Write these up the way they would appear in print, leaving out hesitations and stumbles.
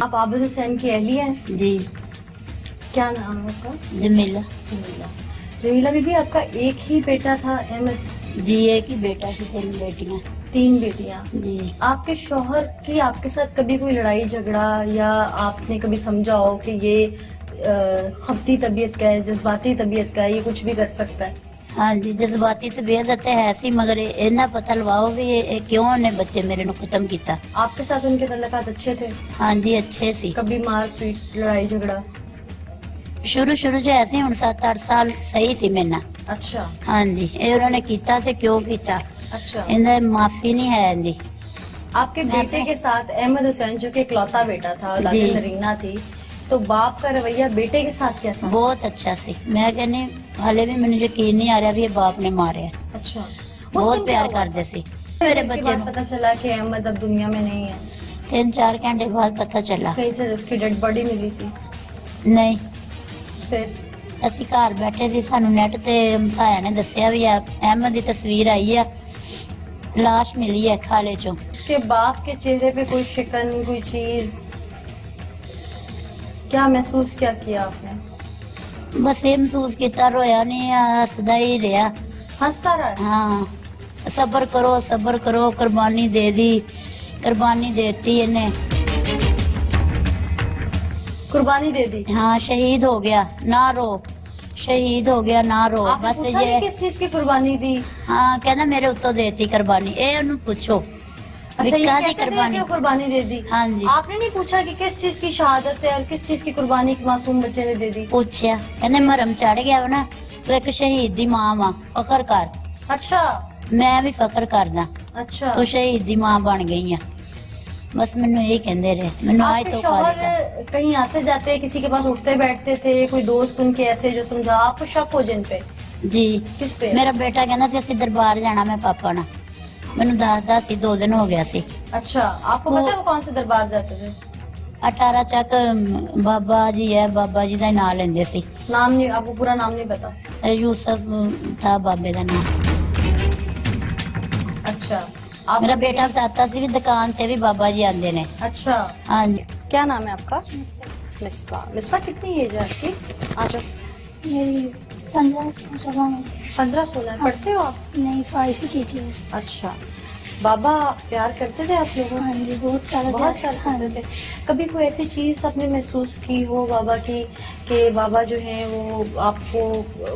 आप आबिद हुसैन की अहलिया हैं? जी। क्या नाम है आपका? जमीला। जमीला। जमीला बीबी, आपका एक ही बेटा था अहमद? जी, एक ही बेटा थी, 3 बेटियां। 3 बेटियां। जी। आपके शौहर की आपके साथ कभी कोई लड़ाई झगड़ा या आपने कभी समझा हो कि ये खपती तबीयत का है, जज्बाती तबीयत का है, ये कुछ भी कर सकता है? हाँ जी, जज्बाती तबीयत है सी, मगर इन्ना पता लवाओ भी ये क्यों ने बच्चे मेरे नु खत्म किया। आपके साथ उनके तल्लकात अच्छे थे? हाँ जी, अच्छे सी। कभी मार पीट लड़ाई झगड़ा? शुरू शुरू च ऐसे हुण 7-8 साल सही सी मेरे नाल। अच्छा। हाँ जी, ये उन्होंने किया ते क्यों किया, अच्छा। इनदा माफी नहीं है इनदी। आपके बेटे के साथ अहमद हुसैन जो कि इकलौता बेटा था, औलाद जी। नरीना थी, तो बाप का रवैया बेटे के साथ कैसा? बहुत अच्छा सी। मैं कहनी हाले भी मैंने यकीन नहीं आ रहा भी ये बाप ने मारे। अच्छा। उस बहुत दिन प्यार क्या हुआ? करते सी मेरे दिन के बच्चे बाद पता चला कि अहमद अब दुनिया में नहीं है? 3-4 घंटे बाद पता चला। कहीं से उसकी डेड बॉडी मिली थी? नहीं, फिर? ਅਸੀਂ ਘਰ ਬੈਠੇ ਸੀ, ਸਾਨੂੰ ਨੈਟ ਤੇ ਮਸਾਇਆ ਨੇ ਦੱਸਿਆ ਵੀ ਆ ਅਹਿਮਦ ਦੀ ਤਸਵੀਰ ਆਈ ਆ, ਲਾਸ਼ ਮਿਲੀ ਹੈ ਖਾਲੇ ਚੋਂ। उसके बाप के चेहरे पे कोई शिकन, कोई चीज, क्या महसूस क्या किया आपने? बस ये महसूस किया, रोया नहीं, हसदा ही रहा। हंसता रहा? हाँ, सब्र करो, कुर्बानी दे दी, कुर्बानी देती इन्हें। कुर्बानी दे दी? हाँ, शहीद हो गया ना रो, शहीद हो गया ना रो। आपने बस पूछा ये नहीं किस चीज की कुर्बानी दी? हाँ, कहना मेरे उत्तों देती कुर्बानी, ए उन्हें पूछो अच्छा, ये काहदी कहते थे कि वो कुर्बानी दे दी? हाँ जी। आपने नहीं पूछा कि किस चीज की शहादत है और किस चीज की कुर्बानी मासूम बच्चे ने दे दी? पूछया, कहते मरम चढ़ गया वा ना, तो एक शहीद दी मां वा, फखर कर। अच्छा। मैं भी फखर करदा, अच्छा। तो शहीद दी मां बन गई आ। बस मैनू यही कहते रहे, मैनू आज आपके तो शौहर कहीं आते जाते किसी के पास उठते बैठते थे, कोई दोस्त उनके ऐसे जो समझा, आपको शक हो जिन पे? जी। किस पे? मेरा बेटा कहना सी ਅਸੀਂ दरबार जाना मैं पापा ना, मैनू दसदा सी 2 दिन हो गया सी। अच्छा, आपको पता है वो कौन से दरबार जाते थे? 18 ਚੱਕ बाबा जी है, बाबा जी ਦਾ ਨਾਂ ਲੈਂਦੇ ਸੀ। नाम नहीं, आपको पूरा नाम नहीं पता? यूसुफ था बाबे ਦਾ नाम। अच्छा। आप मेरा बेटा बताता सी भी दुकान ते भी बाबा जी आंदे ने। अच्छा। हाँ जी। क्या नाम है आपका? मिसबा। मिसबा, कितनी एज है आपकी? आ जाओ। मेरी 15-16 15-16। पढ़ते हो आप? नहीं 5 ही की थी बस। अच्छा। बाबा प्यार करते थे आप लोगों? हाँ जी, बहुत सारा बहुत प्यार हाँ करते थे। कभी कोई ऐसी चीज आपने महसूस की हो बाबा की कि बाबा जो है वो आपको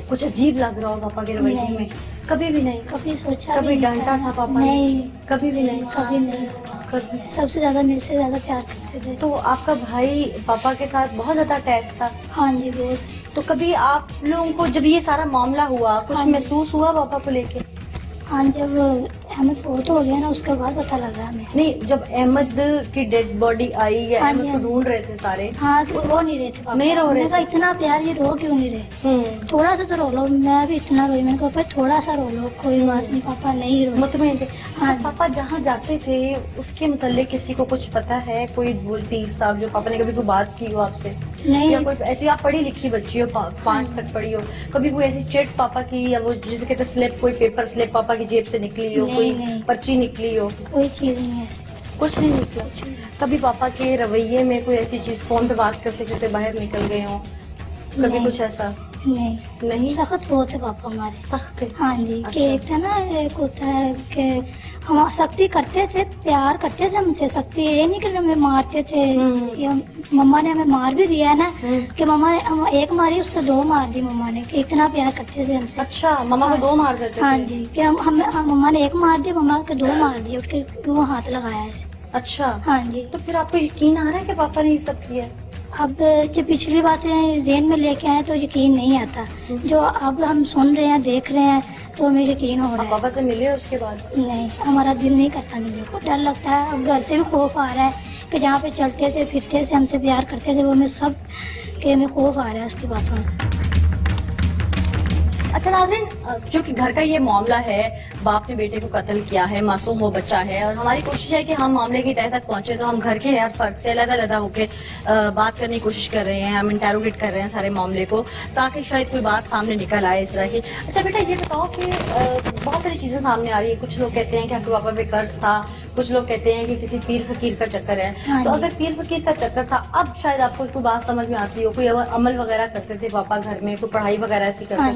कुछ अजीब लग रहा हो पापा के रवैये नहीं। में? कभी भी नहीं? कभी सोचा कभी भी नहीं डांटा था पापा ने? नहीं, कभी भी नहीं? कभी नहीं। कभी। सबसे ज्यादा मेरे से ज्यादा प्यार करते थे। तो आपका भाई पापा के साथ बहुत ज्यादा अटैच था? हाँ जी, बहुत। तो कभी आप लोगों को जब ये सारा मामला हुआ कुछ हाँ। महसूस हुआ पापा को लेके? हाँ, जब अहमद फोर्थ हो गया ना उसके बाद पता लगा हमें। नहीं, जब अहमद की डेड बॉडी आई या हाँ अहमद जी, को हाँ जी। ढूंढ रहे थे सारे? हाँ, तो रो नहीं रहे थे पापा। नहीं रो रहे मैंने कहा थे? इतना प्यार, ये रो क्यों नहीं रहे? थोड़ा सा तो रो लो। मैं भी इतना रोई, मैंने कहा पापा थोड़ा सा रो लो, कोई बात नहीं पापा, नहीं रो। मुतमईन थे? अच्छा, हाँ। पापा जहाँ जाते थे उसके मुताल्लिक किसी को कुछ पता है? कोई पीर साहब जो पापा ने कभी कोई बात की हो आपसे? नहीं। या कोई ऐसी, आप पढ़ी लिखी बच्ची हो, 5 तक पढ़ी हो, कभी कोई ऐसी चिट पापा की या वो जिसे कहते स्लिप, कोई पेपर स्लिप पापा की जेब से निकली हो, नहीं, कोई नहीं। पर्ची निकली हो? कोई चीज नहीं है ऐसी। कुछ नहीं निकला? कभी पापा के रवैये में कोई ऐसी चीज, फोन पे बात करते करते बाहर निकल गए हो, कभी नहीं। कुछ ऐसा? नहीं, नहीं? सख्त बहुत है पापा हमारे। सख्त है? हाँ जी। अच्छा। कि एक था ना, एक होता है कि हम सख्ती करते थे, प्यार करते थे हमसे। सख्ती ये नहीं कि हमें मारते थे, या मम्मा ने हमें मार भी दिया है ना, कि मम्मा ने हम एक मारी उसको 2 मार दी मम्मा ने, कि इतना प्यार करते थे हमसे। अच्छा, मम्मा को 2 मार देते हाँ थे? जी, कि हम मम्मा ने 1 मार दी, मम्मा के 2 मार दिए, उठ के वो हाथ लगाया ऐसे। अच्छा। हाँ जी। तो फिर आपको यकीन आ रहा है कि पापा ने ये सब किया? अब जो पिछली बातें ज़हन में लेके आए तो यकीन नहीं आता, जो अब हम सुन रहे हैं, देख रहे हैं, तो हमें यकीन हो रहा आप है। पापा से मिले उसके बाद? नहीं, हमारा दिल नहीं करता मिलने को, डर लगता है। अब घर से भी खौफ आ रहा है कि जहाँ पे चलते थे फिरते से हमसे प्यार करते थे वो हमें सब के हमें खौफ आ रहा है उसकी बातों से। अच्छा नाज़रीन, जो कि घर का ये मामला है, बाप ने बेटे को कत्ल किया है, मासूम वो बच्चा है, और हमारी कोशिश है कि हम मामले की तह तक पहुंचे, तो हम घर के हर फर्द से अलग-अलग होकर बात करने की कोशिश कर रहे हैं, हम इंटेरोगेट कर रहे हैं सारे मामले को, ताकि शायद कोई बात सामने निकल आए इस तरह की। अच्छा बेटा, ये बताओ कि बहुत सारी चीजें सामने आ रही है। कुछ लोग कहते हैं कि आपके पापा पे कर्ज था, कुछ लोग कहते हैं कि किसी पीर फकीर का चक्कर है। हाँ तो जी। अगर पीर फकीर का चक्कर था, अब शायद आपको कोई बात समझ में आती हो, कोई अमल वगैरह करते थे पापा घर में, कोई पढ़ाई वगैरह ऐसी हाँ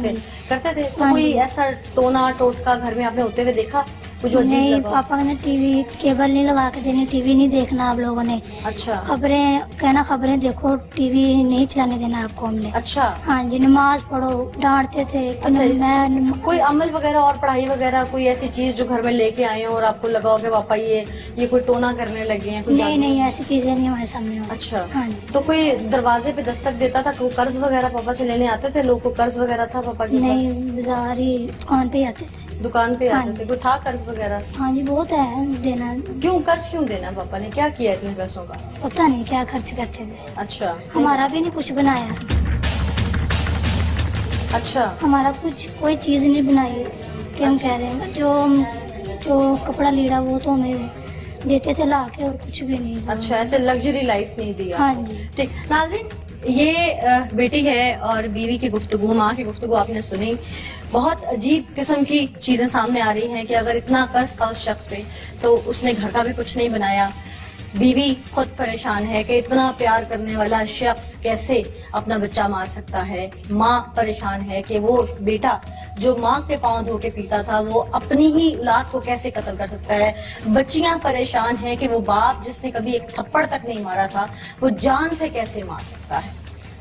करते थे, जी। तो हाँ कोई जी। ऐसा टोना टोटका घर में आपने होते हुए देखा, कुछ जो अजीब नहीं, लगा? पापा ने टीवी केबल नहीं लगा के देनी, टीवी नहीं देखना आप लोगों ने, अच्छा खबरें कहना खबरें देखो, टीवी नहीं चलाने देना आपको हमने। अच्छा हाँ जी, नमाज पढ़ो, डांटते थे कि अच्छा, मैं कोई अमल वगैरह और पढ़ाई वगैरह कोई ऐसी चीज जो घर में लेके आए हो और आपको लगा हो कि पापा ये कोई टोना करने लगे हैं, कुछ नहीं जादू? नहीं, ऐसी चीजें नहीं हमारे सामने हुई। अच्छा, हाँ जी। तो कोई दरवाजे पे दस्तक देता था, कोई कर्ज वगैरह पापा से लेने आते थे लोग, को कर्ज वगैरह था पापा के ऊपर? नहीं, बाजार ही दुकान पे ही आते थे। दुकान पे हाँ आते थे, जी। कोई था कर्ज वगैरह? हाँ जी, बहुत है देना, क्यों कर्ज क्यों देना? पापा ने क्या किया इतने पैसों का? पता नहीं क्या खर्च करते थे। अच्छा हमारा भी नहीं कुछ बनाया, अच्छा हमारा कुछ कोई चीज नहीं बनाई। क्या हम कह रहे हैं, जो कपड़ा लीड़ा वो तो हमें देते थे ला के, और कुछ भी नहीं। अच्छा, ऐसे लग्जरी लाइफ नहीं दिया। हाँ जी। ठीक, नाज़रीन, ये बेटी है और बीवी की गुफ्तगू, माँ की गुफ्तगू आपने सुनी। बहुत अजीब किस्म की चीजें सामने आ रही हैं कि अगर इतना कर्ज था उस शख्स पे तो उसने घर का भी कुछ नहीं बनाया। बीवी खुद परेशान है कि इतना प्यार करने वाला शख्स कैसे अपना बच्चा मार सकता है। माँ परेशान है कि वो बेटा जो माँ के पांव धो के पीता था वो अपनी ही औलाद को कैसे कत्ल कर सकता है। बच्चियां परेशान हैं कि वो बाप जिसने कभी एक थप्पड़ तक नहीं मारा था वो जान से कैसे मार सकता है।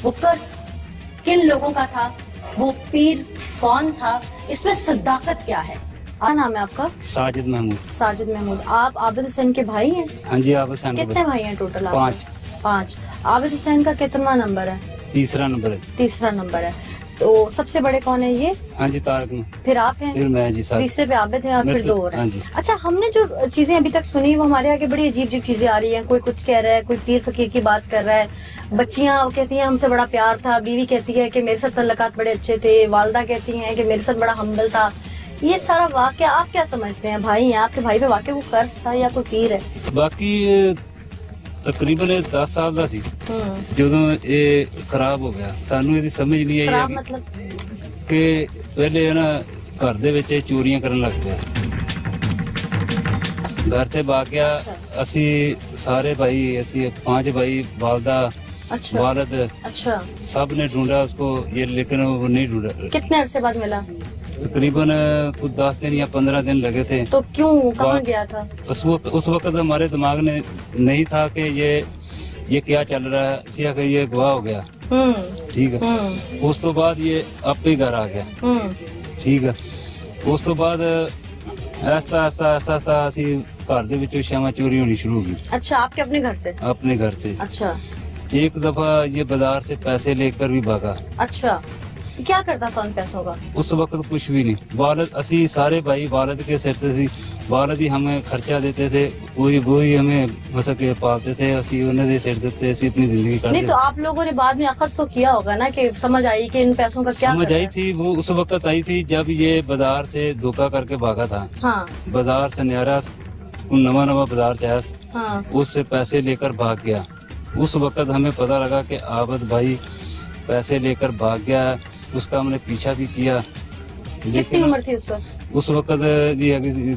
वो कर्ज किन लोगों का था, वो पीर कौन था, इसमें सदाकत क्या है? क्या नाम है आपका? साजिद महमूद। साजिद महमूद। आप आबिद हुसैन के भाई हैं? हाँ जी, आप हुसैन को कितने भाई हैं टोटल आप? 5। 5। आबिद हुसैन का कितना नंबर है? तीसरा नंबर है। तीसरा नंबर है। तो सबसे बड़े कौन है ये? हाँ जी, तारक में। फिर आप हैं? फिर मैं जी, साथ। तीसरे पे आबिद है और मैं फिर तो- 2 और हाँ हैं। जी। अच्छा, हमने जो चीजें अभी तक सुनी वो हमारे आगे बड़ी अजीब अजीब चीजें आ रही हैं। कोई कुछ कह रहा है, कोई पीर फकीर की बात कर रहा है, बच्चियां कहती हैं हमसे बड़ा प्यार था, बीवी कहती है कि मेरे साथ तल्लकात बड़े अच्छे थे, वालदा कहती हैं कि मेरे साथ बड़ा हम्बल था। ये सारा वाकया आप क्या समझते हैं? भाई हैं आपके, भाई पे वाकई वो कर्ज था या कोई पीर है? बाकी तकरीबन 10 साल ਦਾ ਸੀ ਜਦੋਂ ਇਹ ਖਰਾਬ ਹੋ ਗਿਆ। ਸਾਨੂੰ ਇਹਦੀ ਸਮਝ ਨਹੀਂ ਆਈ खराब ਹੈਗੀ मतलब ਕਿ ਪਹਿਲੇ ਨਾ ਘਰ ਦੇ ਵਿੱਚ ਇਹ ਚੋਰੀਆਂ ਕਰਨ ਲੱਗ ਪਿਆ। घर से भाग गया। ਅਸੀਂ सारे भाई, ਅਸੀਂ 5 भाई, वालदा, अच्छा वालिद, अच्छा। सब ने ढूंढा उसको, ये लेकिन वो नहीं ढूंढा। कितने अरसे बाद मिला? तकरीबन कुछ 10 दिन या 15 दिन लगे थे। तो क्यों, कहाँ बात- गया था? उस वक्त हमारे दिमाग में नहीं था कि ये क्या चल रहा है। सिया कि ये गवाह हो गया, ठीक है। उस तो बाद ये आप ही घर आ गया, ठीक है। उस तो बाद ऐसा ऐसा ऐसा ऐसा ਅਸੀਂ घर ਦੇ ਵਿੱਚੋਂ ਸ਼ਾਮਾਂ चोरी होनी शुरू हो गई अच्छा, आपके अपने घर से? अपने घर से। अच्छा एक दफा ये बाजार से पैसे लेकर भी भागा। अच्छा, क्या करता था उन पैसों का? उस वक्त कुछ भी नहीं। वालिद, असी सारे भाई वालिद के सिर से सी, वालिद ही हमें खर्चा देते थे, वही हमें मसा के पालते थे। असी उन्हें दे सिर देते, असी अपनी जिंदगी नहीं तो काटते। आप लोगों ने बाद में अखज़ तो किया होगा ना कि समझ आई कि इन पैसों का क्या समझ करना आई है? थी, वो उस वक्त आई थी जब ये बाजार से धोखा करके भागा था। हाँ बाजार से न्यारा नवा नवा बाजार चाया, हाँ उससे पैसे लेकर भाग गया। उस वक्त हमें पता लगा कि आबद भाई पैसे लेकर भाग गया। उसका हमने पीछा भी किया, कितनी लेकिन उम्र थी उस वक्त? उस वक्त जी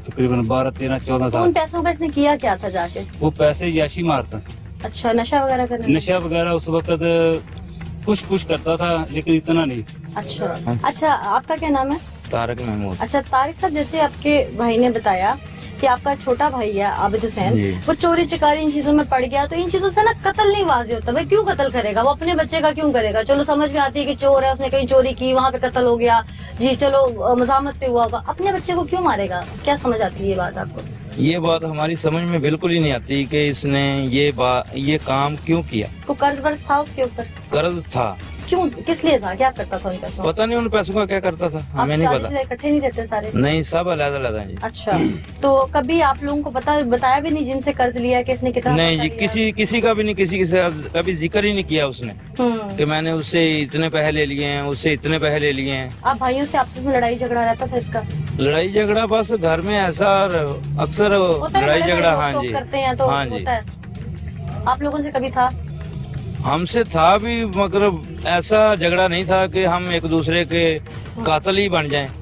तकरीबन 12, 13, 14 तो उन साल। पैसों का इसने किया क्या था जाके? वो पैसे याशी मारता, अच्छा, नशा वगैरह करने? नशा वगैरह उस वक्त कुछ करता था, लेकिन इतना नहीं। अच्छा अच्छा, आपका क्या नाम है? तारक महमूद। अच्छा तारिक साहब, जैसे आपके भाई ने बताया कि आपका छोटा भाई है आबिद हुसैन, जी। वो चोरी चकारी इन चीजों में पड़ गया, तो इन चीजों से ना कत्ल नहीं वाज़े होता। भाई क्यों कत्ल करेगा वो अपने बच्चे का? क्यों करेगा? चलो समझ में आती है कि चोर है, उसने कहीं चोरी की, वहाँ पे कत्ल हो गया जी, चलो मजामत पे हुआ होगा। अपने बच्चे को क्यों मारेगा? क्या समझ आती है ये बात आपको? ये बात हमारी समझ में बिल्कुल ही नहीं आती कि इसने ये काम क्यों किया। को कर्ज वर्ज था उसके ऊपर? कर्ज था, क्यों, किस लिए था, क्या करता था उन पैसों? पता नहीं उन पैसों का क्या करता था, आप हमें नहीं शादी पता। से इकट्ठे नहीं रहते सारे? नहीं, सब अलग-अलग हैं जी। अच्छा, तो कभी आप लोगों को बताया भी नहीं जिनसे कर्ज लिया कि इसने कितना नहीं पैसा जी, लिया? किसी का भी नहीं, किसी के साथ कभी जिक्र ही नहीं किया उसने कि मैंने उससे इतने पैसे ले लिए हैं, उससे इतने पैसे ले लिए हैं। आप भाइयों से आपस में लड़ाई झगड़ा रहता था इसका? लड़ाई झगड़ा बस घर में ऐसा अक्सर होता है ना, लड़ाई बड़े झगड़ा। भाई हाँ रोक-टोक जी, करते हैं तो हाँ जी। होता है। आप लोगों से कभी था? हमसे था भी, मगर ऐसा झगड़ा नहीं था कि हम एक दूसरे के कातिल ही बन जाएं।